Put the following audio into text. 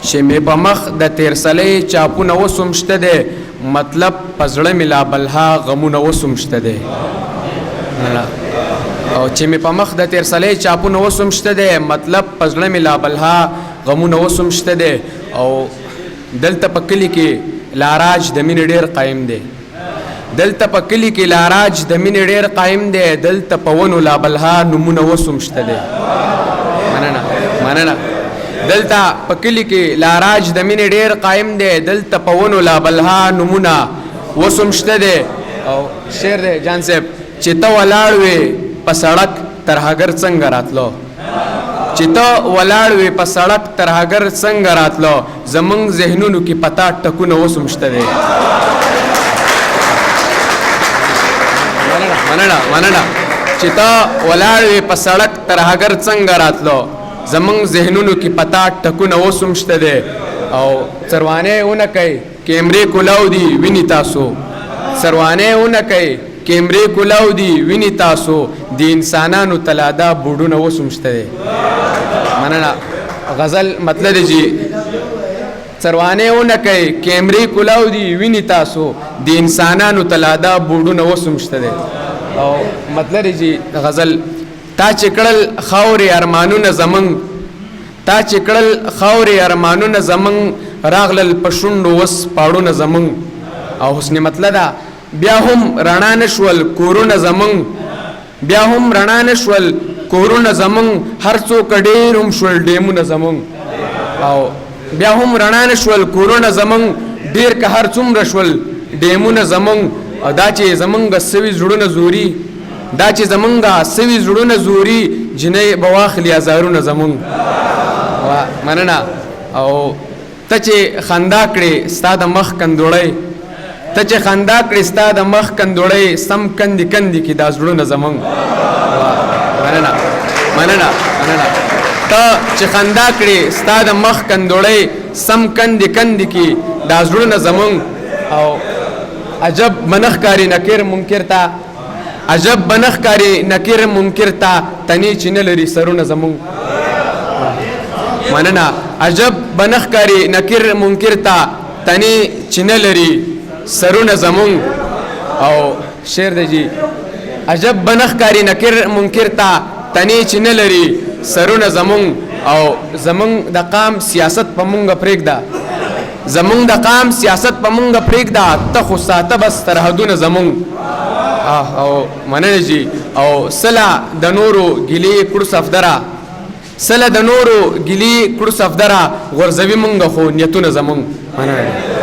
چې مې په مخ د تیرسلۍ چاپونه وسوم شته دی مطلب په زړه مې لا بلها غمونه وسوم شته دی او چې مې په مخ د تیرسلۍ چاپونه وسوم شته دی مطلب په زړه مې لا بلها غمونه وسوم شته دی او دلته په کلي کې لاراج د مینې ډېر قایم دی دلته په کلي کې لاراج د مینې ډېر قایم دی دلته په ونو لا بلها نومونه وسوم شته دی مننه دلته په کلي کې لاراج د مینې ډېر قایم دی دلته په ونو لا بلها نومونه وسوم شته دی او شعر دی جان صاحب چې ته ولاړ وې په سړک ترهګر څنګه راتلو چې ته ولاړ وې په سړک ترهګر څنګه راتلو زمونږ ذهنونو کې پتا ټکونه وسوم شته دی مننه چې ته ولاړ وې په سړک ترهګر څنګه راتلو زمونږ ذهنونو کې پتا ټکونه اوسم شته دی او سروانه ونه کوي کیمرې کولاو دي ویني تاسو سروانه ونه کوي کیمرې کولاو دي ویني تاسو د انسانانو تلادا بوډونه اوسم شته دی مننه غزل مطلب دی جی سروانه ونه کوي کیمرې کولاو دي ویني تاسو د انسانانو تلادا بوډونه اوسم شته دی او مطلب دی جی غزل تا چې کړل خاورې ارمانونه زمونږ تا چې کړل خاورې ارمانونه زمونږ راغلل په شونډو وس پاړونه زمونږ او حسن مطلب ده بیا هم رڼا نشول کورونه زمونږ بیا هم رڼا نشول کورونه زمونږ هر څوک ډېر هم شول ډیمونه زمونږ او بیا هم رڼا نشول کورونه زمونږ ډېر که هر څومره شول ډیمونه زمونږ او دا چې زمونږ سوي زړونه زوري دا چې زمونږه سوي زړونه زوري جنۍ به واخلي ازارونه زمونږ مننه او ته چې خندا کړې ستا د مخ کندوړی ته چې خندا کړې ستا د مخ کندوړی سم کندې کندې کې دا زړونه زمونږ مننه ته چې خندا کړې ستا د مخ کندوړی سم کندې کندې کې دا زړونه زمونږ او عجب منخکاری نکیر منکر تا عجب بنخکاری نکیر منکر تا تنی چې نه لري سرونه زمونږ مننه عجب بنخکاری نکیر منکر تا تنی چې نه لري سرونه زمونږ او شعر دی جی عجب بنخکاری نکیر منکر تا تنی چې نه لري سرونه زمونږ او زمونږ د قام سیاست په مونږ پرېږده زمونږ د قام سیاست په مونږ پرېږده ته خو ساته بس ترحدونه زمونږ او مننه جی او سلا د نورو ګلی کړو صفدره سلا د نورو ګلی کړو صفدره غرزوي مونږ خو نیتونه زمونږ مننه